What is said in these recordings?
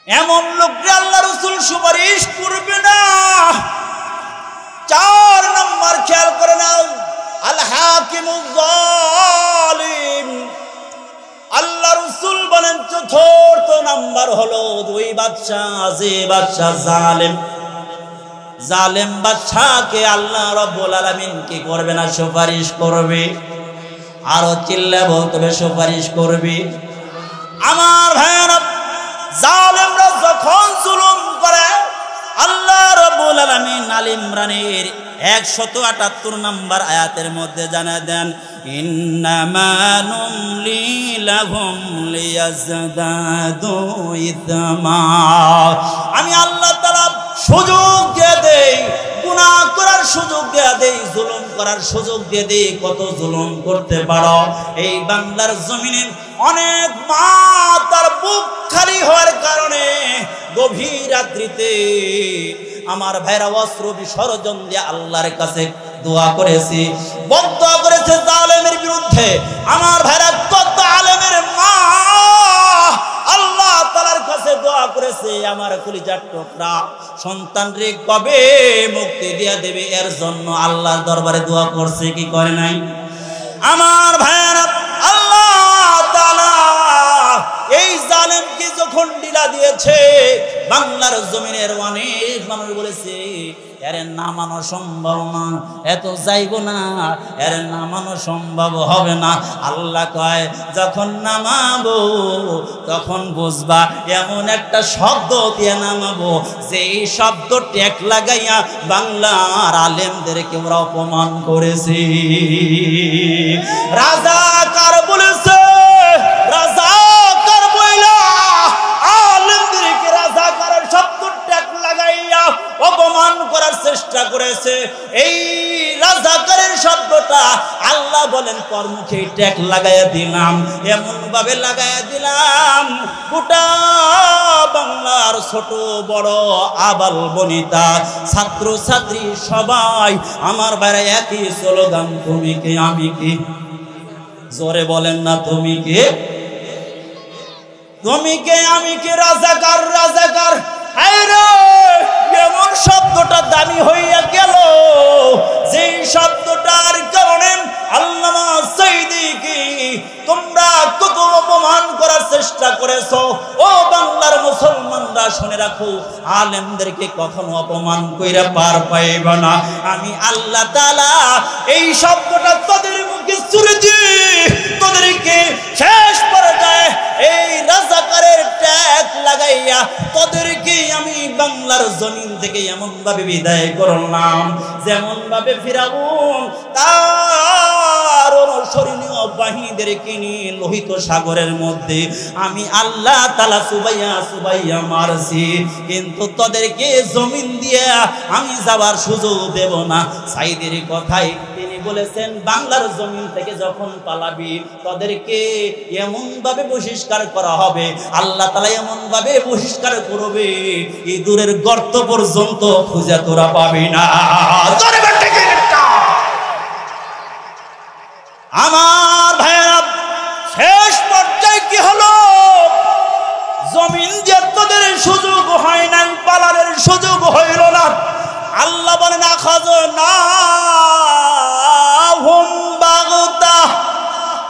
এমন লোককে আল্লাহ রাসূল সুপারিশ করবে না। 4 নাম্বার খেয়াল করে নাও, আল হাকিমুজ জালিম। আল্লাহ রাসূল বলেন চতুর্থ নাম্বার হলো ওই বাদশা, যে বাদশা জালেম। জালেম বাদশাকে আল্লাহ রাব্বুল আলামিন কি করবে না? সুপারিশ করবে। আরো চিল্লায় বলতে হবে সুপারিশ করবে। আমার ভাইরা, জালেমরা যখন জুলুম করে আল্লাহ রাব্বুল আলামিন আল ইমরানের 178 নাম্বার আয়াতের মধ্যে জানা দেন, ইন্নামা নুমলি লাহুম লিয়াজদাদু ইসমা। আমি আল্লাহ তাআলা সুযোগ দিয়ে দেই, গুনাহ করার সুযোগ দিয়ে দেই, জুলুম করার সুযোগ দিয়ে দেই। কত জুলুম করতে পারো? এই বাংলার জমিনে অনেক মা তার বুক খালি হওয়ার কারণে গভীর রাত্রিতে আমার ভাইরা অস্ত্র বিসর্জন দিয়ে আল্লাহর কাছে দোয়া করেছি, বদদোয়া করেছে জালেমের বিরুদ্ধে। আমার ভাইরা কত আলেমের মা আল্লাহ তাআলার কাছে দোয়া করেছে, আমার কলিজার টুকরা সন্তানরে কবে মুক্তি দিয়ে দেবে, এর জন্য আল্লাহর দরবারে দোয়া করছে, কি করে নাই? আমার ভাইরা, আল্লাহ তাআলা এই জালেমকে যখন ঢিলা দিয়েছে, বাংলার জমিনের অনেক মানুষ বলেছে এর নামানো সম্ভব না, এত যাইব না, এর নামানো সম্ভব হবে না। আল্লাহ কয় যখন নামাবো তখন বুঝবা, এমন একটা শব্দ দিয়ে নামাবো যেই শব্দ ট্যাগ লাগাইয়া বাংলার আলেমদেরকে ওরা অপমান করেছে। রাজাকার বলেছে, রাজাকার বইলা আলেমদেরকে রাজাকারের শব্দ ট্যাগ লাগাইয়া অপমান করার চেষ্টা করেছে। এই রাজাকারের শব্দটা আল্লাহ বলেন তোর মুখে ট্যাগ লাগাইয়া দিলাম, এমন ভাবে লাগাইয়া দিলাম গোটা বাংলার ছোট বড় আবাল বনিতা ছাত্র ছাত্রী সবাই আমার বাইরে একই স্লোগান, তুমি কে আমি কি। জোরে বলেন না, তুমি কে, তুমি কে আমি কে, রাজাকার রাজাকার। এমন শব্দটা দামি হইয়া গেল যে শব্দটার কারণে আল্লামা সাইদিকে তোমরা কত অপমান করার চেষ্টা করেছো। ও বাংলার মুসলমানরা শুনে রাখো, আলেমদেরকে কখনো অপমান কইরা পার পাইবা না। আমি আল্লাহ তাআলা এই শব্দটা তোদের মুখে ছুড়ে দিই, তোদেরকে শেষ পর্যায়ে এই রাজাকারের ট্যাগ লাগাইয়া তোদেরকে আমি বাংলার জমিন থেকে এমন ভাবে বিদায় করলাম যেমন ভাবে ফিরাউন তার অনুসরণীয় বাহিনীদেরকে নিয়ে লোহিত সাগরের মধ্যে আমি আল্লাহ তাআলা সুবাইয়া সুবাইয়া মারছি, কিন্তু তোদেরকে জমিন দিয়ে আমি যাবার সুযোগ দেব না। সাইদের কথাই তিনি বলেছেন, বাংলার জমিন থেকে যখন পালাবি তোদেরকে এমন ভাবে বহিষ্কার করা হবে, আল্লাহ তাআলা এমন ভাবে বহিষ্কার করবে ইঁদুরের গর্ত পর্যন্ত খুঁজে তোরা পাবি না। আমার ভাইরা, শেষ পর্যায়ে কি হলো? জমিন যে তোদের সুযোগ হয় নাই, পালানোর সুযোগ হইল না। আল্লাহ বলেন আখাযনা হুম বাগতা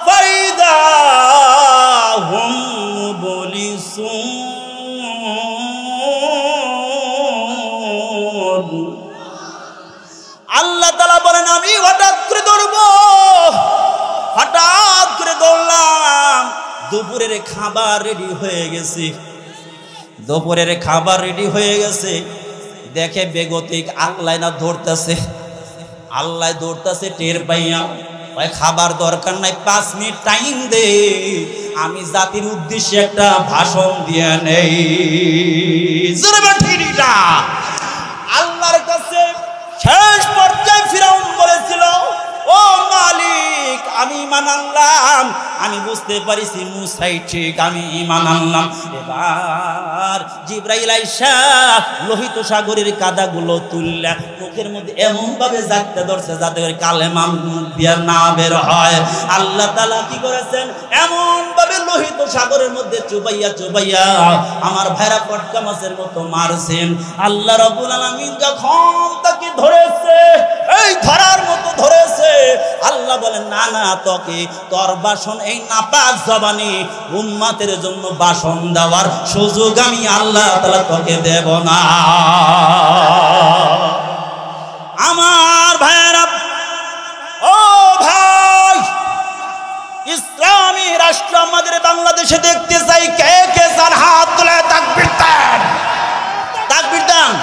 ফাইদা হুম মুবলিসুন। আল্লাহ তাআলা বলেন আমি হঠাৎ করে ধরবো, হঠাৎ করে ধরলাম। দুপুরের খাবার রেডি হয়ে গেছে, দুপুরের খাবার রেডি হয়ে গেছে, দেখে বেগতিক আল্লাহ না ধরতেছে, আল্লাহ ধরতেছে টের পাইয়া ওই খাবার দরকার নাই, 5 মিনিট টাইম দে, আমি জাতির উদ্দেশ্যে একটা ভাষণ দিয়ে নেই। আল্লাহর কাছে শেষ পর্যায়ে ফিরাউন বলেছিল ও মালিক আমি ঈমান আনলাম, আমি বুঝতে পারিছি মুসাই ঠিক, আমি ঈমান আনলাম। এবার জিবরাইল আইসা লোহিত সাগরের কাদাগুলো তুললা মুখের মধ্যে এমন ভাবে জাগতে ধরছে যাতে করে কালেমা মুখ দিয়ে না বের হয়। আল্লাহ তাআলা কি করেছেন, এমন ভাবে লোহিত সাগরের মধ্যে চুবাইয়া চুবাইয়া আমার ভাইরা পটকা মাছের মতো মারছেন। আল্লাহ রাব্বুল আলামিন যখন তাকে ধরেছে, এই ধরার মতো ধরেছে, আল্লাহ বলেন না না, তোকে তোর বাসন এই নাপাক জবানি উম্মতের জন্য বাসন দেওয়ার সুযোগ আমি আল্লাহ তাআলা তোকে দেব না। আমার ভাইরা, ও ভাই, ইসলামী রাষ্ট্র আমাদের বাংলাদেশে দেখতে চাই। কে কে চান হাত তুলে তাকবীর দেন, তাকবীর দেন।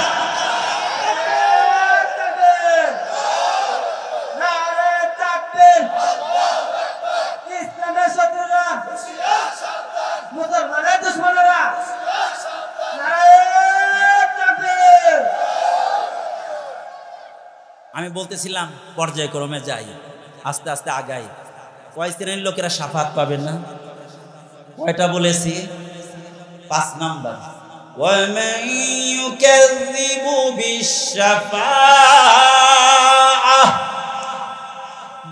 আমি বলতেছিলাম পর্যায়ক্রমে যাই, আস্তে আস্তে আগাই। কয় শ্রেণীর লোকেরা শাফাত পাবেন না? কয়টা বলেছি? 5 নাম্বার, ওয়ামান ইউকাযযিবু বিশ-শাফাআহ,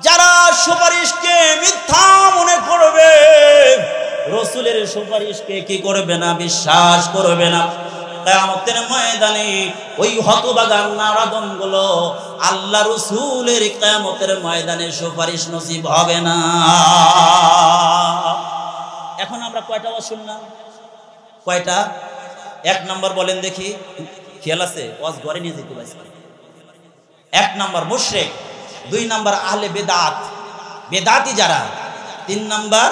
যারা সুপারিশকে মিথ্যা মনে করবে, রাসূলের সুপারিশকে কি করবে না, বিশ্বাস করবে না, কিয়ামতের ময়দানে ওই হতভাগা নারাদনগুলো আল্লাহ রাসূলের কিয়ামতের ময়দানে সুপারিশ নসিব হবে না। এখন আমরা কয়টা ওয়াজ শুনলাম? কয়টা? 1 নাম্বার বলেন দেখি, খেয়াল আছে? ওয়াজ ঘরে নিয়ে যেতে পারছি। 1 নাম্বার মুশরিক, 2 নাম্বার আহলে বেদাত, বেদাতি যারা, 3 নাম্বার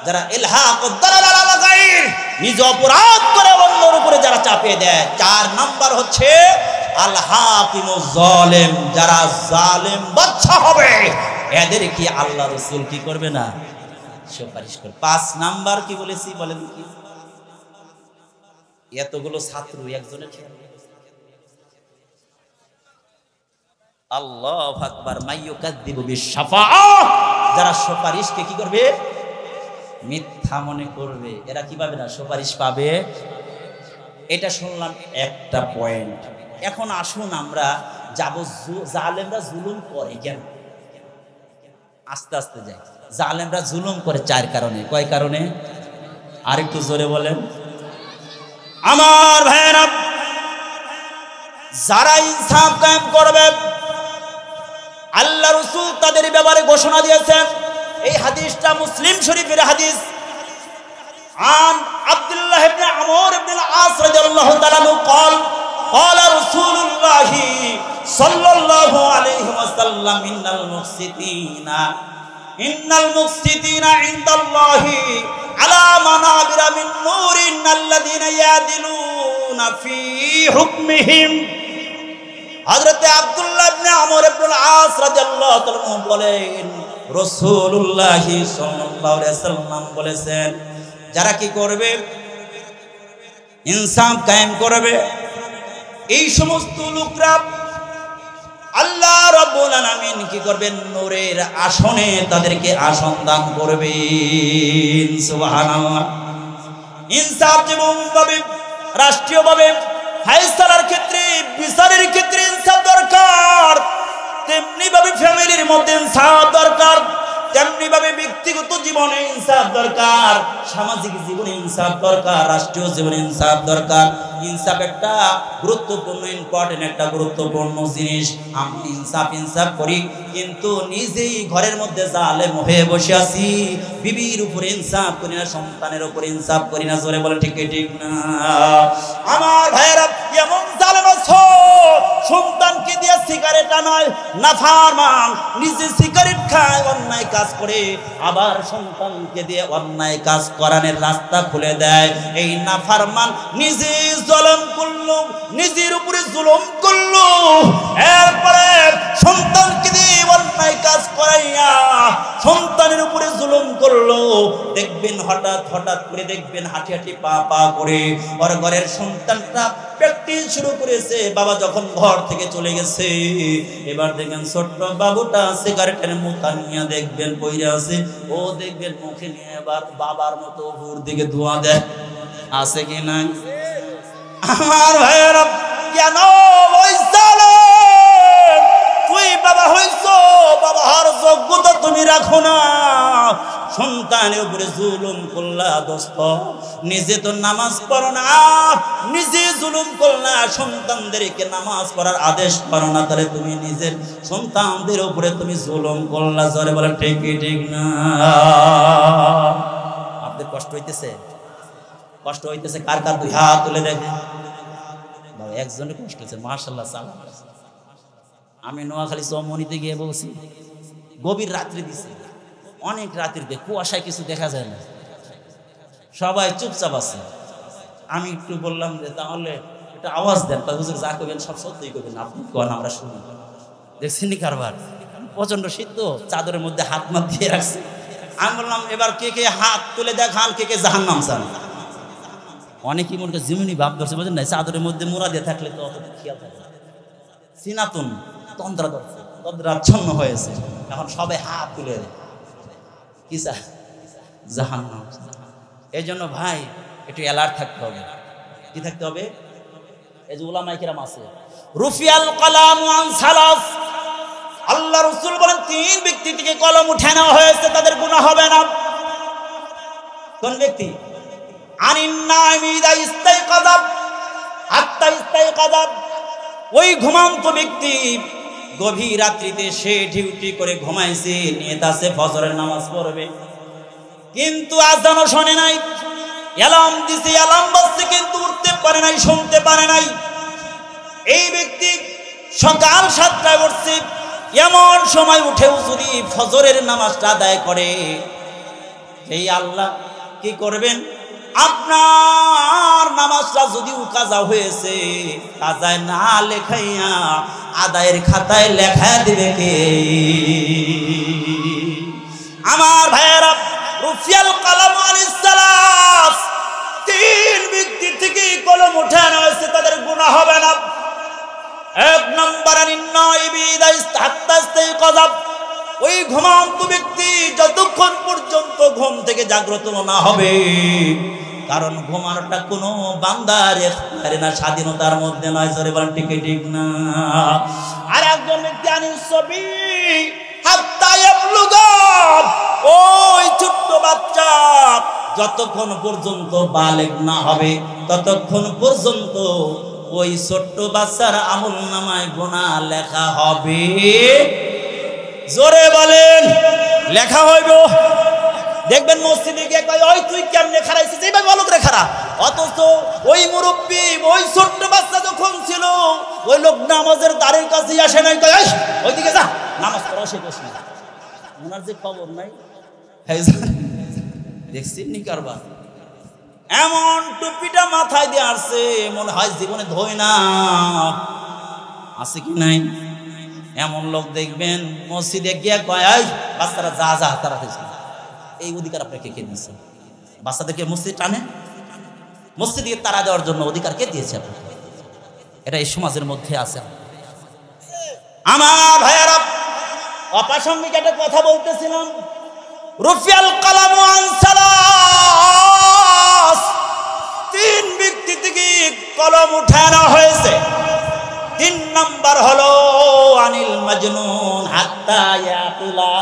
যারা ইলহাকুদ দালাল আলা গায়র, নিজ অপরাধ করে অন্যের উপরে যারা চাপিয়ে দেয়। 4 নাম্বার হচ্ছে আল হাকিমুজ জালিম, যারা জালেম বাদশা হবে, এদের কি আল্লাহ রাসূল কি করবে না, সুপারিশ করবে। 5 নাম্বার কি বলেছি বলেন কি? এতগুলো ছাত্র একজনের আল্লাহু আকবার, মাইয়ুকাযযিবু বিশ-শাফাআহ, যারা সুপারিশকে কি করবে, মিথ্যা মনে করবে, এরা কি পাবে না, সুপারিশ পাবে। এটা শুনলাম একটা পয়েন্ট। এখন আসুন আমরা যাব, জালেমরা জুলুম করে কেন? আস্তে আস্তে যাই। জালেমরা জুলুম করে 4 কারণে। কয় কারণে? আর একটু জোরে বলেন। আমার ভাইরা, যারা ইনসাফ কায়েম করবে, আল্লাহ রাসূল তাদের ব্যাপারে ঘোষণা দিয়েছেন। এই হাদিসটা মুসলিম শরীফের হাদিস। عن عبد الله بن عمرو بن العاص رضي الله تعالى عنه قال قال رسول الله صلى الله عليه وسلم إن المقسطين عند الله على منابر من نور الذين يعدلون في حكمهم। হযরত আব্দুল্লাহ ইবনে আমর ইবনে আস রাদিয়াল্লাহু তাআলা বলেন, রাসূলুল্লাহ সাল্লাল্লাহু আলাইহি ওয়াসাল্লাম বলেছেন, যারা কি করবে, ইনসাফ কায়েম করবে, এই সমস্ত লোকরা আল্লাহ রাব্বুল আলামিন কি করবেন, নূরের আসনে তাদেরকে আসন দান করবেন। সুবহানাল্লাহ। ইনসাফ যেমনভাবে রাষ্ট্রীয়ভাবে ফায়সালার ক্ষেত্রে, বিচারের ক্ষেত্রে ইনসাফ দরকার, তেমনি ভাবে ফ্যামিলির মধ্যে ইনসাফ দরকার, তেমনি ভাবে ব্যক্তিগত জীবনে ইনসাফ দরকার, সামাজিক জীবনে ইনসাফ দরকার, রাষ্ট্রীয় জীবনে ইনসাফ দরকার। ইনসাফ একটা গুরুত্বপূর্ণ, ইম্পর্টেন্ট একটা গুরুত্বপূর্ণ জিনিস। আমি ইনসাফ করি, কিন্তু নিজেই ঘরের মধ্যে জালেম হয়ে বসে আছি, বিবির উপরে ইনসাফ করি না, সন্তানের উপরে ইনসাফ করি না। জোরে বলে ঠিক ঠিক না? আমার ভাইয়েরা, এমন জালেম আছো, সন্তানকে দিয়ে সিগারেট আনায় নাফরমান, নিজে সিগারেট খায়, অন্যায় কাজ করে, আবার সন্তানকে দিয়ে অন্যায় কাজ করানোর রাস্তা খুলে দেয়। এই নাফরমান নিজে জুলুম করলো, নিজের উপরে জুলুম করলো, এরপরে সন্তানকে দিয়ে অন্যায় কাজ করাইয়া সন্তানের উপরে জুলুম করলো। দেখবেন হঠাৎ করে দেখবেন হাঁটি হাঁটি পা করে ওর ঘরের সন্তানটা পেট প্র্যাকটিস শুরু করেছে। বাবা যখন ঘর থেকে চলে গেছে, এবার দেখবেন ছোট্ট বাবুটা সিগারেটের মুখা নিয়ে দেখবেন পইরা আছে, ও দেখবেন মুখে নিয়ে এবার বাবার মতো উপর দিকে ধোঁয়া দেয়। আছে কি না আমার ভাইয়েরা? কেন ওই জালেম? তুই বাবা হইছো, বাবা হওয়ার যোগ্যতা তুমি রাখো না, সন্তানের উপরে জুলুম করলা দোস্ত। নিজে তো নামাজ পড়ো না, নিজে জুলুম করলা, সন্তানদেরকে নামাজ পড়ার আদেশ করো না, তাহলে তুমি নিজের সন্তানদের উপরে তুমি জুলুম করলা। জোরে বলে ঠিক ঠিক না? আপনাদের কষ্ট হইতেছে? কষ্ট হইতেছে? কার কার দুই হাত তুলে দেখে। বাবা একজনের কষ্ট হচ্ছে, মাশাআল্লাহ। আমি নোয়াখালী চৌমনিতে গিয়ে বলছি, গভীর রাত্রি দিছে, অনেক রাত্রিতে কুয়াশায় কিছু দেখা যায় না, সবাই চুপচাপ আছে। আমি একটু বললাম যে তাহলে একটা আওয়াজ দেন, হুজুর যা করবেন সব সত্যিই করবেন, আপনি কোন আমরা শুনি। দেখছেন নি কারবার? প্রচন্ড শীত তো, চাদরের মধ্যে হাত মাত দিয়ে রাখছে। আমি বললাম এবার কে কে হাত তুলে দেখান, কে কে জাহান্নাম চান। অনেকেই মনে করে জিমিনি ভাব ধরছে, বুঝলেন না? চাদরের মধ্যে মোড়া দিয়ে থাকলে তো অত খেয়াল থাকে না। সিনাতুন তন্দ্রা ধরছে, তন্দ্রাচ্ছন্ন হয়েছে, এখন সবাই হাত তুলে দেয় কি চা জাহান্নাম। এই জন্য ভাই একটু অ্যালার্ট থাকতে হবে। কি থাকতে হবে? এই যে উলামায়ে কেরাম আছে, রুফিয়াল কলাম আন সালাস, আল্লাহ রাসূল বলেন 3 ব্যক্তি থেকে কলম উঠে নেওয়া হয়েছে, তাদের গুনাহ হবে না। কোন ব্যক্তি? আনিন নাইমি ইদা ইস্তাইকাযা হাত্তা ইস্তাইকাযা, ওই ঘুমন্ত ব্যক্তি গভীর রাত্রিতে সে ডিউটি করে ঘুমাইছে, নিয়ত আছে ফজরের নামাজ পড়বে, কিন্তু আযানও শোনে নাই, অ্যালার্ম দিছে, অ্যালার্ম বাজছে, কিন্তু উঠতে পারে নাই, শুনতে পারে নাই। এই ব্যক্তি সকাল 7টায় উঠছে, এমন সময় উঠেও যদি ফজরের নামাজটা আদায় করে, এই আল্লাহ কি করবেন? আপনার নামাজটা যদি কাজা হয়েছে, কাজায় না লেখাইয়া আদায়ের খাতায় লেখা দিবে কে? আমার ভাইয়েরা, রুফিয়াল কলম আনিস সালাস, 3 ব্যক্তি থেকে কলম উঠানো হয়েছে, তাদের গুনাহ হবে না। 1 নম্বর আনিন নাইবি ইদা হাত্তা ইস্তাইকাযা, ওই ঘুমন্ত ব্যক্তি যতক্ষণ পর্যন্ত ঘুম থেকে জাগ্রত না হবে, কারণ ঘুমানোটা কোনো বান্দার ইখতিয়ারে না, স্বাধীনতার মধ্যে নয়। জোরে বলেন ঠিক ঠিক না? আর একজন ব্যক্তি আনিস সাবি হাত্তা ইয়াবলুগা, ওই ছোট্ট বাচ্চা যতক্ষণ পর্যন্ত বালেগ না হবে, ততক্ষণ পর্যন্ত ওই ছোট্ট বাচ্চার আমলনামায় গুনাহ লেখা হবে। জোরে বলেন লেখা হইব। দেখবেন মসজিদে গিয়ে কয়, ওই তুই কেমনে খারাইছিস, এইভাবে ভালো করে খারা। অথচ ওই মুরব্বী, ওই ছোট্ট বাচ্চা যখন ছিল, ওই লোক নামাজের দাঁড়ের কাছে আসে নাই, কয় ওইদিকে যা, নামাজ পড়া সে করছি। ওনার যে খবর নাই, দেখছেন নি কারবার? এমন টুপিটা মাথায় দিয়ে আসছে, মনে হয় জীবনে ধোয় না। আছে কি নাই? এমন লোক দেখবেন মসজিদে গিয়ে কয়, বাচ্চারা যা যা তারা, এই অধিকার আপনাকে কে দিয়েছে? বাচ্চাদেরকে মসজিদ টানে, মসজিদে তারা দেওয়ার জন্য অধিকার কে দিয়েছে আপনাকে? এটা এই সমাজের মধ্যে আছে। আমার ভাইয়ারা, অপ্রাসঙ্গিক একটা কথা বলতেছিলাম। রুফিয়াল কলম আন সালাস, 3 ব্যক্তি থেকে কলম উঠানো হয়েছে। 3 নম্বর হলো আনিল মাজনুন হাত্তা ইয়াকুলা,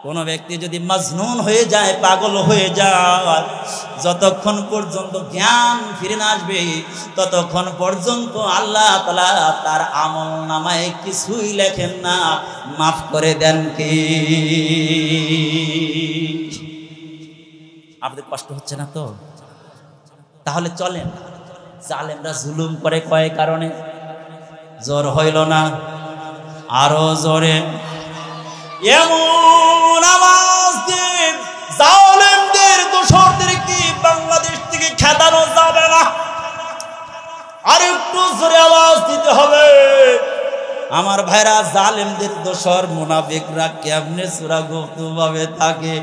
কোন ব্যক্তি যদি মাজনুন হয়ে যায়, পাগল হয়ে যায়, যতক্ষণ পর্যন্ত জ্ঞান ফিরে না আসবে, ততক্ষণ পর্যন্ত আল্লাহ তাআলা তার আমলনামায় কিছুই লেখেন না, মাফ করে দেন কি? আপনাদের কষ্ট হচ্ছে না তো? তাহলে চলেন, জালেমরা জুলুম করে কয় কারণে? জোর হইল না, আরো জোরে। এমন আওয়াজ দিয়ে জালেমদের দোসরদের কি বাংলাদেশ থেকে খেদানো যাবে না? আর একটু জোরে আওয়াজ দিতে হবে। আমার ভাইরা, জালেমদের দোসর মুনাফিকরা কেমনে সুরাগুপ্ত ভাবে থাকে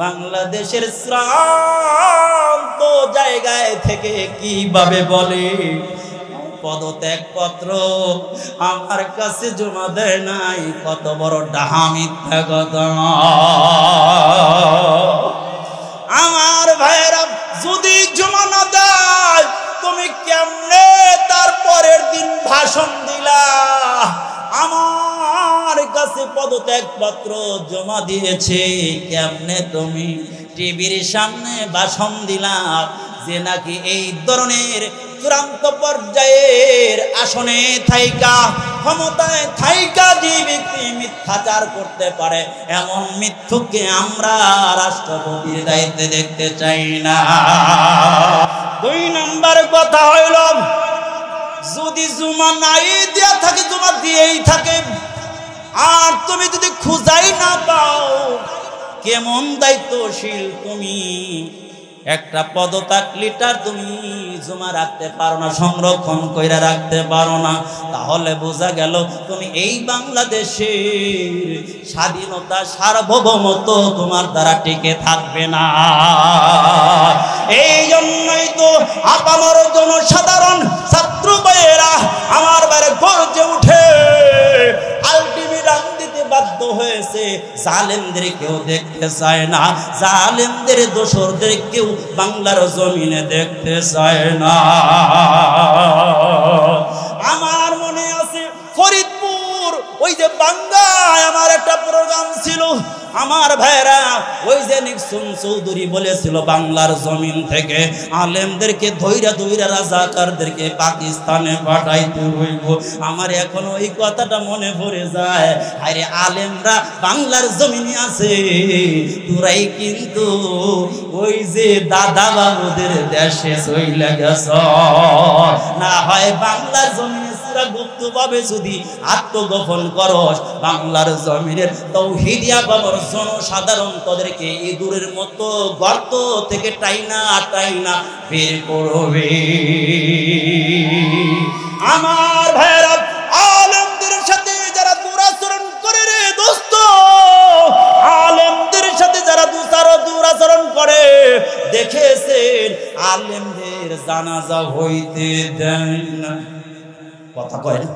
বাংলাদেশের শ্রান্ত জায়গায় থেকে কিভাবে বলে পদত্যাগপত্র আমার কাছে জমা দেয় নাই, কত বড় ডাহা মিথ্যা কথা। আমার ভাইয়েরা, যদি জমা না দেয় তুমি কেমনে তার পরের দিন ভাষণ দিলা? আমার কাছে পদত্যাগপত্র জমা দিয়েছে, কেমনে তুমি টিভির সামনে ভাষণ দিলা যে নাকি এই ধরনের চূড়ান্ত পর্যায়ের আসনে থাইকা, ক্ষমতায় থাইকা যে ব্যক্তি মিথ্যাচার করতে পারে, এমন মিথ্যুককে আমরা রাষ্ট্রপতির দায়িত্বে দেখতে চাই না। 2 নম্বর কথা হইল, যদি জমা নাই দেয়া থাকে, জমা দিয়েই থাকে, আর তুমি যদি খুঁজাই না পাও, কেমন দায়িত্বশীল তুমি? একটা পদত্যাগ লিটার তুমি জমা রাখতে পারো না, সংরক্ষণ কইরা রাখতে পারো না, তাহলে বোঝা গেল তুমি এই বাংলাদেশের স্বাধীনতা সার্বভৌমত্ব তোমার দ্বারা টিকে থাকবে না। এই জন্যই তো আপামর জনসাধারণ ছাত্র ভাইয়েরা আমার বারে গর্জে উঠে আলটিমেটাম দিতে বাধ্য হয়েছে। জালেমদের কেউ দেখতে চায় না, জালেমদের দোসরদের কেউ বাংলার জমিনে দেখতে চায় না। আমার মনে আছে ফরিদপুর ওই যে বাংলায় আমার একটা প্রোগ্রাম ছিল, আমার ভাইরা ওই যে নিক্সন চৌধুরী বলেছিল বাংলার জমিন থেকে আলেমদেরকে ধৈরা ধৈরা রাজাকারদেরকে পাকিস্তানে পাঠাইতে হইব। আমার এখন ওই কথাটা মনে পড়ে যায়, আরে আলেমরা বাংলার জমিনে আছে, তোরাই কিন্তু ওই যে দাদা বাবুদের দেশে চইলা গেছ। না হয় বাংলার জমিনে গুপ্ত ভাবে যদি আত্মগোপন করস, বাংলার জমিনের তাওহীদিয়া বাবার জনসাধারণ তাদেরকে ইঁদুরের মতো গর্ত থেকে টাইনা টাইনা বের করবে। আমার ভাইরা, আলেমদের সাথে যারা দুরাচরণ করে রে দোস্ত, আলেমদের সাথে যারা দুরাচরণ করে, দেখেছেন আলেমদের জানাজা হইতে দেয় না। কথা কয় না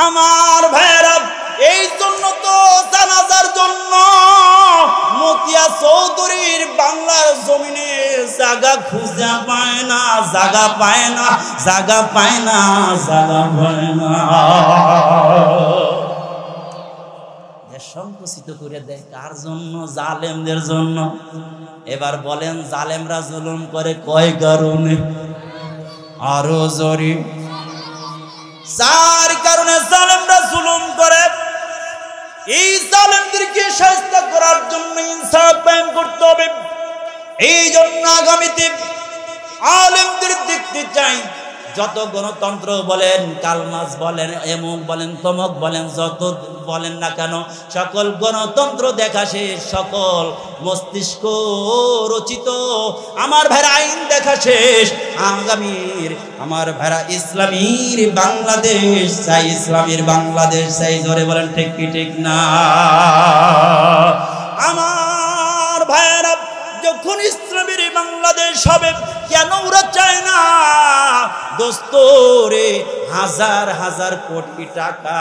আমার ভাইরা, এই জন্য তো জানাজার জন্য মতিয়া চৌধুরীর বাংলার জমিনে জায়গা খুঁজে পায় না, জায়গা পায় না, জায়গা পায় না, জায়গা পায় না। সংকুচিত করে দেয় কার জন্য? জালেমদের জন্য। এবার বলেন, জালেমরা জুলুম করে কয় কারণে? আরো জোরে, 4 কারণে জালেমরা জুলুম করে। এই জালেমদেরকে শাস্তি করার জন্য ইনসাফ কায়েম করতে হবে। এই জন্য আগামীতে আলেমদের দেখতে চাই, যত গণতন্ত্র বলেন, কালমাস বলেন, এমক বলেন, তমক বলেন, যত বলেন না কেন, সকল গণতন্ত্র দেখা শেষ, সকল মস্তিষ্ক রচিত আমার ভাইরা আইন দেখা শেষ। আগামীর আমার ভাইরা ইসলামীর বাংলাদেশ চাই, ইসলামীর বাংলাদেশ চাই। জোরে বলেন ঠিক কি ঠিক না? আমার ভাইরা, যখন ইসলামীর বাংলাদেশ হবে, কেন ওরা চায় না দোস্ত রে? হাজার হাজার কোটি টাকা,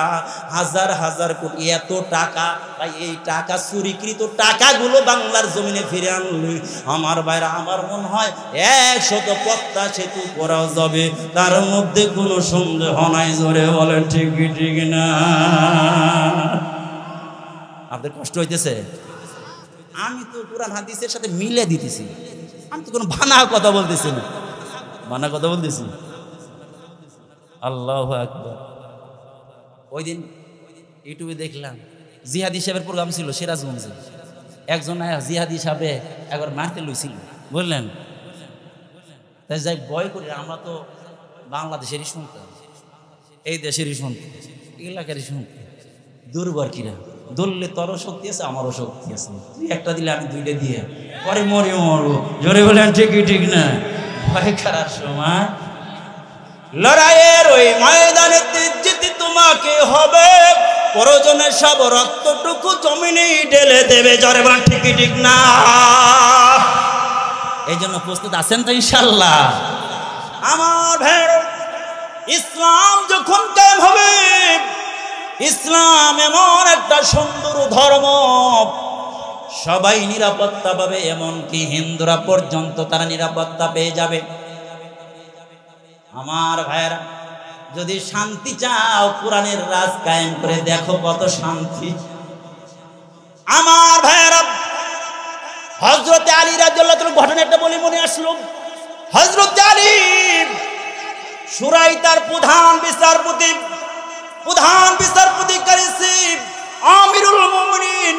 হাজার হাজার কোটি এত টাকা, ভাই এই টাকা চুরিকৃত টাকাগুলো বাংলার জমিনে ফিরে আনলে আমার ভাইরা, আমার মনে হয় 100 পদ্মা সেতু করা যাবে, তার মধ্যে কোনো সন্দেহ নাই। জোরে বলেন ঠিক কি ঠিক না? আপনাদের কষ্ট হইতেছে? আমি তো কুরআন হাদিসের সাথে মিলে দিতেছি, আমি তো কোনো বানা কথা বলতেছি না, বানা কথা বলতেছি। আল্লাহু আকবার। ওই দিন ইউটিউবে দেখলাম জিহাদি সাহেবের প্রোগ্রাম ছিল সিরাজগঞ্জে, একজন জিহাদি সাহেবে একবার মারতে লইছিল, বললেন। তাই যাই ভয় করি, আমরা তো বাংলাদেশেরই সন্তান, এই দেশেরই সন্তান, এলাকারই সন্তান। দুর্বল কিরা ধরলে তোরও শক্তি আছে, আমারও শক্তি আছে, তুই একটা দিলে আমি 2টা দিয়ে পরে মরে মরবো। জোরে বলেন ঠিকই ঠিক না? ভয় করার সময় লড়াইয়ের ওই ময়দানে যেতে তোমাকে হবে, প্রয়োজনে সব রক্তটুকু জমিনে ঢেলে দেবে। জোরে বলেন ঠিকই ঠিক না? এই জন্য প্রস্তুত আছেন তো ইনশাল্লাহ? আমার ভাই, ইসলাম যখন কায়েম হবে, ইসলাম এমন একটা সুন্দর ধর্ম, সবাই নিরাপত্তা পাবে, এমনকি হিন্দুরা পর্যন্ত তারা নিরাপত্তা পেয়ে যাবে। আমার ভাইয়েরা, যদি শান্তি চাও, কোরআনের রাজ কায়েম করে দেখো কত শান্তি। আমার ভাইয়েরা, হযরত আলী রাদিয়াল্লাহু তাআলা ঘটনা একটা বলি মনে আসলো। হযরত আলী শুরাই তার প্রধান বিচারপতি কারিসিব আমিরুল মুমিনিন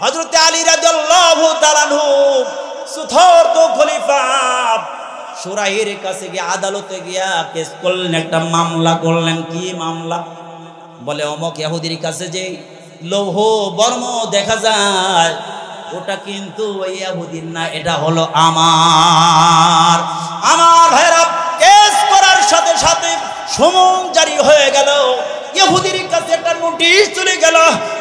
হযরত আলী রাদিয়াল্লাহু তাআলা চতুর্থ খলিফা শুরাইয়ের কাছে গিয়ে আদালতে গিয়া কেস করলেন, একটা মামলা করলেন। কি মামলা? বলে অমুক ইহুদির কাছে যে লৌহ বর্ম দেখা যায়, ওটা কিন্তু ওই ইহুদির না, এটা হলো আমার। আমার ভাইরা, কেস করার সাথে সাথে সমন জারি হয়ে গেল। ইহুদির কাছে একটা নোটিশ চলে গেল,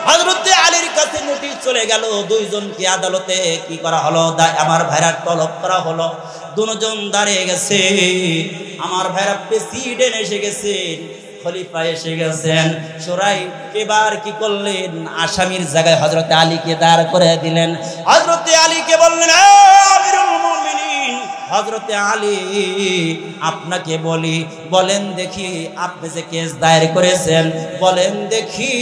হযরত আলীর কাছে নোটিশ চলে গেল। দুইজনকে আদালতে কি করা হলো? আমার ভাইরা তলব করা হলো। দুজন দাঁড়িয়ে গেছে। আমার ভাইরা প্রেসিডেন্ট এসে গেছেন, খলিফা এসে গেছেন। শুরাই এবার কি করলেন? আসামির জায়গায় হযরত আলীকে দাঁড় করে দিলেন। হযরত আলীকে বললেন, আমিরুল মুমিনিন হযরত আলী, আপনাকে বলি, বলেন দেখি আপনি যে কেস দায়ের করেছেন, বলেন দেখি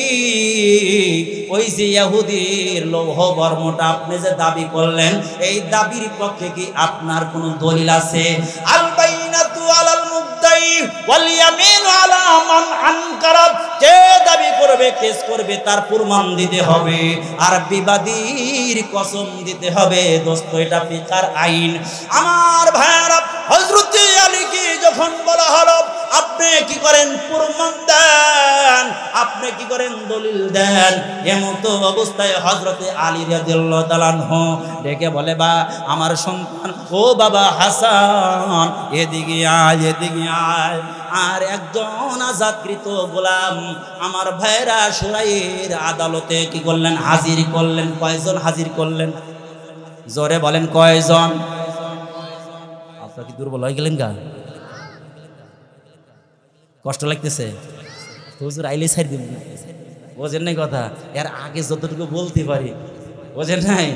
ওই যে ইহুদির লৌহ বর্মটা আপনি যে দাবি করলেন, এই দাবির পক্ষে কি আপনার কোনো দলিল আছে? আল বাইনাতু আলাল মুদ্দাই ওয়াল ইয়ামিনু আলা মান আনকারা। যে দাবি করবে, কেস করবে, তার প্রমাণ দিতে হবে, আর বিবাদীর কসম দিতে হবে। দোস্ত, এটা ফিকার আইন। আমার ভাইরা, হযরত আলীকে যখন বলা হলো আপনি কি করেন? প্রমাণ দেন, আপনি কি করেন? দলিল দেন। এমত অবস্থায় হযরত আলী রাদিয়াল্লাহু তাআলা ডেকে বলে, বা আমার সন্তান, ও বাবা হাসান, এদিকে আয়, এদিকে আয়। আর একজন আজাদকৃত গোলাম আমার ভাইরা শুরাইয়ের আদালতে কি করলেন? হাজির করলেন। কয়জন হাজির করলেন? জোরে বলেন, কয়জন? আপনারা কি দুর্বল হয়ে গেলেন? গা কষ্ট লাগতেছে? হুজুর আইলে ছাড় দিব, বোঝেন নাই কথা? এর আগে যতটুকু বলতে পারি, বোঝেন নাই?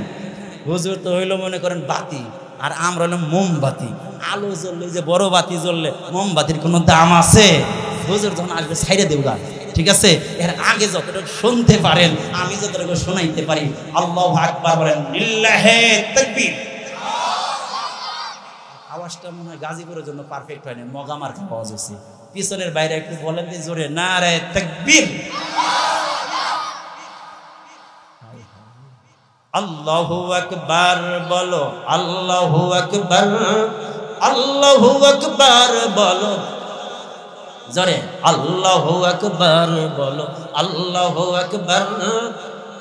হুজুর তো হইলো মনে করেন বাতি, আর আমরা হইলাম মোমবাতি। আলো জ্বললে, যে বড় বাতি জ্বললে মোমবাতির কোনো দাম আছে? হুজুর যখন আসবে ছাইড়ে দেব গা, ঠিক আছে? এর আগে যতটুকু শুনতে পারেন, আমি যতটুকু শোনাইতে পারি। আল্লাহু আকবার বলেন, লিল্লাহি তাকবীর। আওয়াজটা মনে হয় গাজীপুরের জন্য পারফেক্ট হয়নি, মগামার আওয়াজ হচ্ছে। পিছনের বাইরে একটু বলেন যে জোরে, নারে তাকবীর। আল্লাহু আকবার বলো, আল্লাহু আকবার, আল্লাহু আকবার বলো জোরে, আল্লাহু আকবার বলো, আল্লাহু আকবার,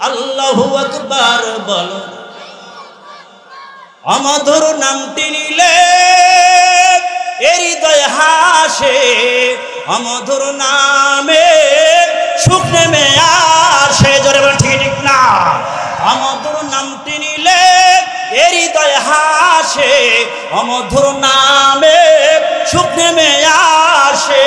আল্লাহু আকবার বলো। অমধুর নামটি নিলে হৃদয় হাসে, অমধুর নামে সুখ নেমে আসে। জোরে বলেন, ঠিক না? অমধুর নামটি নিলে হৃদয় হাসে, অমধুর নামে সুখ নেমে আসে।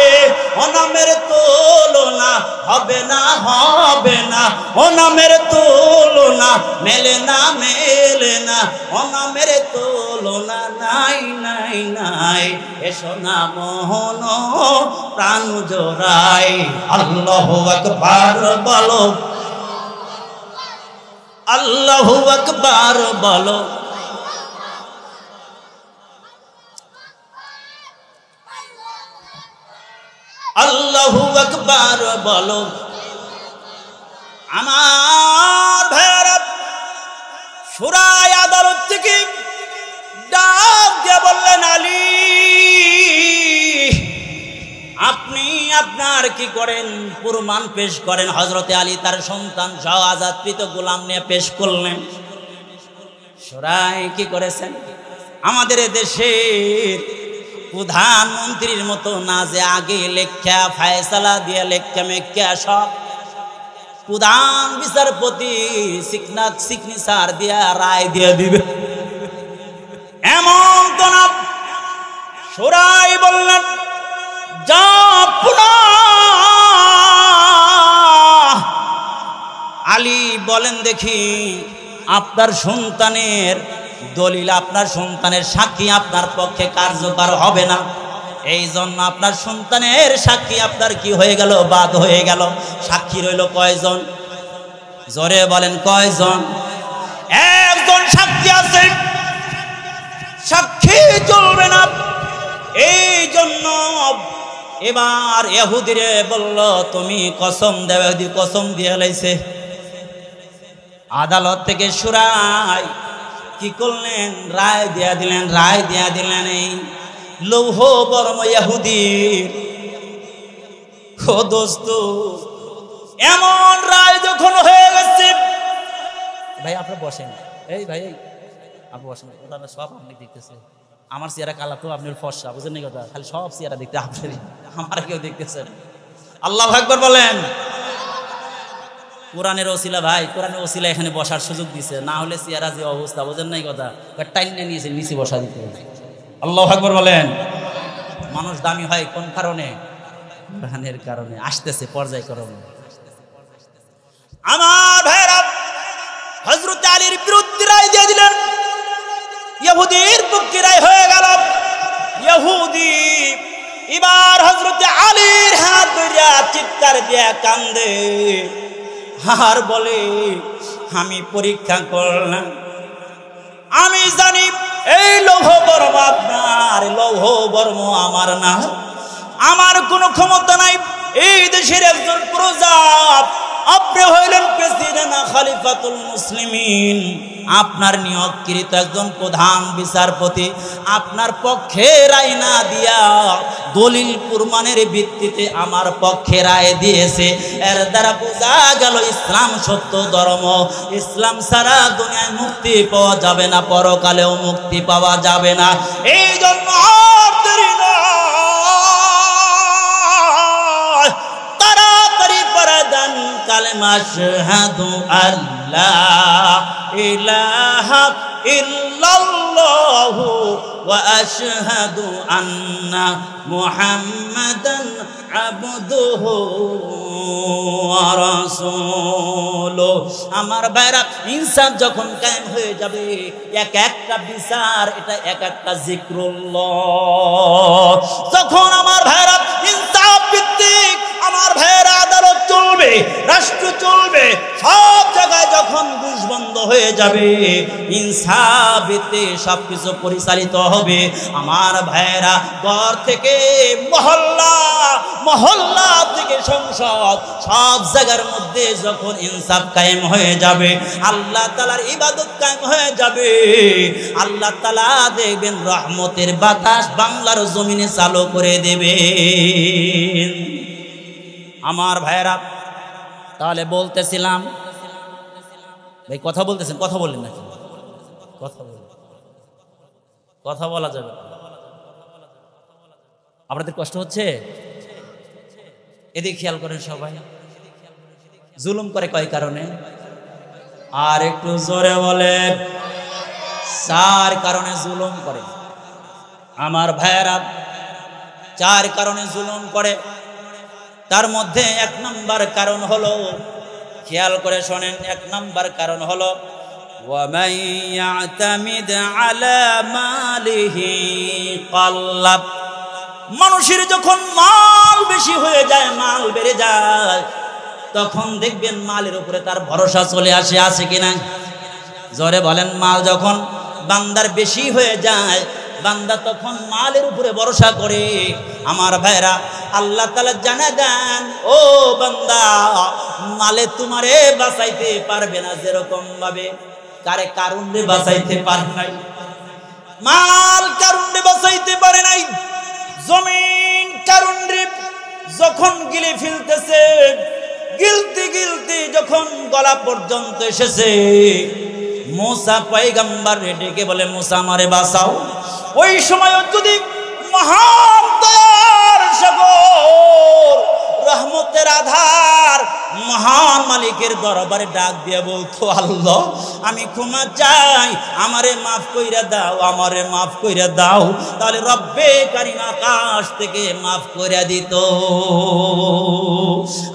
ও নামের তুলনা হবে না, হবে না। ও নামের তুলনা মেলে না, মেলে না। ও নামের তুলনা নাই, নাই, নাই। এসো না মোহন প্রাণ জোড়াই, আল্লাহু আকবার বলো, আল্লাহু আকবার বলো। আল্লাহু আকবার বলো। আমার ভাইরা, শুরাই আদালত থেকে ডাক দিয়ে বললেন, আলী আপনি আপনার কি করেন? প্রমাণ পেশ করেন। হযরতে আলী তার সন্তান সহ আজাদকৃত গোলাম নিয়ে পেশ করলেন। শুরাই কি করেছেন? আমাদের দেশের প্রধানমন্ত্রীর মতো না, যে আগে লেখা ফায়সালা দিয়ে লেখা মেখা সব প্রধান বিচারপতি সিগনেচার দিয়া রায় দিয়ে দিবে, এমন তো না। শুরাই বললেন, যা আলী বলেন দেখি, আপনার সন্তানের দলিল, আপনার সন্তানের সাক্ষী আপনার পক্ষে কার্যকর হবে না, এই জন্য আপনার সন্তানের সাক্ষী আপনার কি হয়ে গেল? বাদ হয়ে গেল। সাক্ষী রইল কয়জন? জোরে বলেন কয়জন? একজন সাক্ষী আছে, সাক্ষী চলবে না। এই জন্য এবার ইহুদিরে বলল তুমি কসম দেবে। ইহুদি কসম দিয়ে লাইছে। আদালত থেকে শুরাই কি করলেন? রায় দিয়া দিলেন। রায় দিয়া দিলেন এই লৌহ বর্ম ইহুদি। ও দোস্ত, এমন রায় যখন হয়ে গেছে, ভাই আপনি বসেন, এই ভাই আপনি বসেন, সব আপনি দেখতেছে। আমার চেহারা কালা তো আপনার ফর্সা, বুঝেন কথা? খালি সব চেহারা দেখতে আপনার, আমার কেউ দেখতেছেন। আল্লাহু আকবার বলেন। কোরআনের ওসিলা ভাই, কোরআনের ওসিলা এখানে বসার সুযোগ দিছে, না হলে চেহারা যে অবস্থা, বুঝেন নাই কথা? টাইনে নিয়েছে নিচে বসা দিতে। আল্লাহু আকবার বলেন। মানুষ দামি হয় কোন কারণে? কোরআনের কারণে। আসতেছে পর্যায়ক্রমে। আমার ভাইরা হযরত আলীর বিরুদ্ধে রায় দিয়ে দিলেন, ইহুদির পক্ষে রায় হয়ে গেল। ইহুদি এবার হযরত আলীর হাত ধরে চিৎকার দিয়ে কান্দে আর বলে, আমি পরীক্ষা করলাম, আমি জানি এই লৌহ বর্ম আপনার, লৌহ বর্ম আমার না, আমার কোনো ক্ষমতা নাই। এই দেশের একজন প্রজা, আপনি হইলেন প্রেসিডেন্ট, খলিফাতুল মুসলিমিন, আপনার নিয়োগকৃত একজন প্রধান বিচারপতি, আপনার পক্ষে রায় না দিয়া দলিল প্রমাণের ভিত্তিতে আমার পক্ষে রায় দিয়েছে। এর দ্বারা বোঝা গেল ইসলাম সত্য ধর্ম। ইসলাম ছাড়া দুনিয়ায় মুক্তি পাওয়া যাবে না, পরকালেও মুক্তি পাওয়া যাবে না। এই জন্য তাড়াতাড়ি পড়া দেন কালেমা আশহাদু আল্লাহ ইলাহা ইল্লাল্লাহু ওয়া আশহাদু আন্না মুহাম্মাদান আবদুহু ওয়া রাসূলুহু। আমার ভাইরা, ইনসাফ যখন কায়েম হয়ে যাবে, এক একটা বিচার, এটা এক একটা জিক্রুল্লাহ। যখন আমার ভাইরা ইনসাফ ভিত্তিক আমার ভাইরা আদালত চলবে, রাষ্ট্র চলবে, সব জায়গায় যখন ঘুষ বন্ধ হয়ে যাবে, ইনসাফ ভিত্তিক সবকিছু পরিচালিত হবে। আমার ভাইরা ঘর থেকে মহল্লা, মহল্লা থেকে সংসদ, সব জায়গার মধ্যে যখন ইনসাফ কায়েম হয়ে যাবে, আল্লাহ তাআলার ইবাদত কায়েম হয়ে যাবে, আল্লাহ তাআলা দেখবেন রহমতের বাতাস বাংলার জমিনে চালু করে দেবেন। আমার ভাইরা, তাহলে বলতেছিলাম, ভাই কথা বলতেছেন, কথা বললেন নাকি? কথা বলেন, কথা বলা যাবে। আপনাদের কষ্ট হচ্ছে? এদিকে খেয়াল করেন সবাই। জুলুম করে কয় কারণে? আর একটু জোরে বলে। 4 কারণে জুলুম করে। আমার ভাইয়েরা, 4 কারণে জুলুম করে। তার মধ্যে 1 নম্বর কারণ হলো, খেয়াল করে শোনেন, 1 নম্বর কারণ হলো وَمَنْ يَعْتَمِدْ عَلَى مَالِهِ قَلَّبْ। মানুষের যখন মাল বেশি হয়ে যায়, মাল বেড়ে যায়, তখন দেখবেন মালের উপরে তার ভরসা চলে আসে। আছে কিনা? জোরে বলেন। মাল যখন বান্দার বেশি হয়ে যায়, বান্দা তখন মালের উপরে ভরসা করে। আমার ভাইরা, আল্লাহ তাআলা জানা দেন, ও বান্দা, মালে তোমারে বাঁচাইতে পারবে না যেরকম ভাবে কারে কারুনে বাঁচাইতে পারে নাই। মাল কারুনে বাঁচাইতে পারে নাই। জমিন কারুনে যখন গিলে ফেলতেছে, গিলতে গিলতে যখন গলা পর্যন্ত এসেছে, মুসা পয়গম্বর ডেকে বলে, মুসা আমারে বাঁচাও। ওই সময় যদি মহান দয়ার সাগর, রহমতের আধার, মহান মালিকের দরবারে ডাক দিয়ে বলতো, আল্লাহ আমি ক্ষমা চাই, আমারে মাফ কইরা দাও, আমারে মাফ কইরা দাও। তাহলে রব্বে কারিম আকাশ থেকে মাফ কইরা দিত।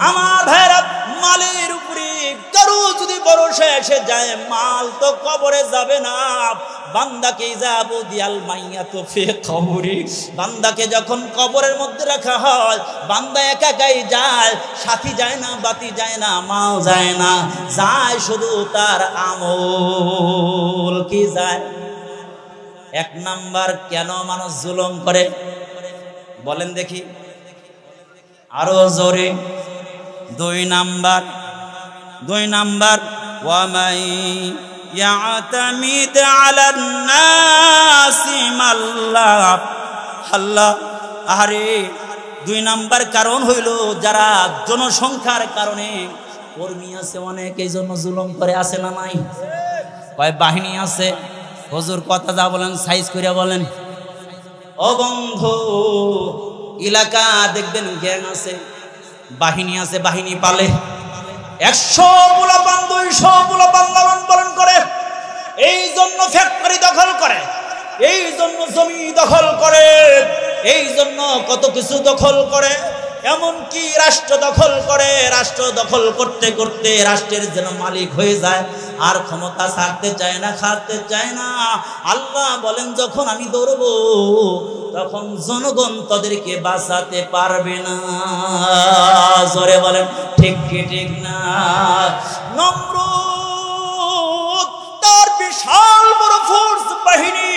আমার ভাইরা, মালের উপরে কারো যদি ভরসা এসে যায়, মাল তো কবরে যাবে না। বান্দাকে যাবো দিয়াল মাইয়া তো ফে কবরি, বান্দাকে যখন কবরের মধ্যে রাখা হয়, বান্দা একা একাই যায়, সাথী যায় না, বাতি যায় না, মাও যায় না, যায় শুধু তার আমল। কি যায়? এক নাম্বার, কেন মানুষ জুলুম করে বলেন দেখি আরো জোরে। দুই নাম্বার ওয়ামাই ইয়াতামিদ আলান নাসি মাল্লাহ আল্লাহ। আরে দুই নাম্বার কারণ হইল, যারা জনসংখ্যার কারণে কর্মী আছে অনেক, এই জন্য জুলুম করে। আছে না নাই? কয় বাহিনী আছে। হুজুর কথা যা বলেন সাইজ করে বলেন। ও বন্ধু, এলাকা দেখবেন গ্যাং আছে, বাহিনী আছে, বাহিনী পালে 100 পোলাপান 200 পোলাপান লালন পালন করে। এই জন্য ফ্যাক্টরি দখল করে, এই জন্য জমি দখল করে, এই জন্য কত কিছু দখল করে, এমনকি রাষ্ট্র দখল করে। রাষ্ট্র দখল করতে করতে রাষ্ট্রের যেন মালিক হয়ে যায়, আর ক্ষমতা ছাড়তে চায় না, খাতে চায় না। আল্লাহ বলেন, যখন আমি দৌড়বো তখন জনগণ তাদেরকে বাঁচাতে পারবে না। জোরে বলেন ঠিক কি ঠিক না? নমরুদ তার বিশাল বড় ফোর্স বাহিনী,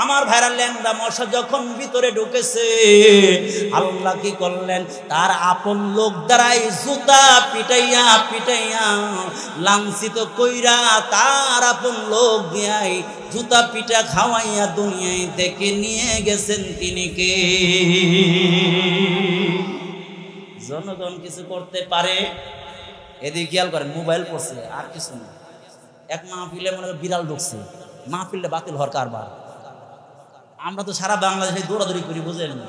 আমার ভাইরা ল্যাংড়া মশা যখন ভিতরে ঢুকেছে, আল্লাহ কি করলেন? তার আপন লোক দ্বারাই জুতা পিটাইয়া পিটাইয়া লাঞ্ছিত কইরা, তার আপন লোক দিয়াই জুতা পিটা খাওয়াইয়া দুনিয়ায় থেকে নিয়ে গেছেন তিনি কে? জনগণ কিছু করতে পারে? এদিকে খেয়াল করেন, মোবাইল পড়ছে আর কিছু না। এক মাহফিলে মনে হয় বিড়াল ঢুকছে, মাহফিলটা বাতিল হওয়ার কারবার। আমরা তো সারা বাংলাদেশে দৌড়াদৌড়ি করি, বুঝলেন না?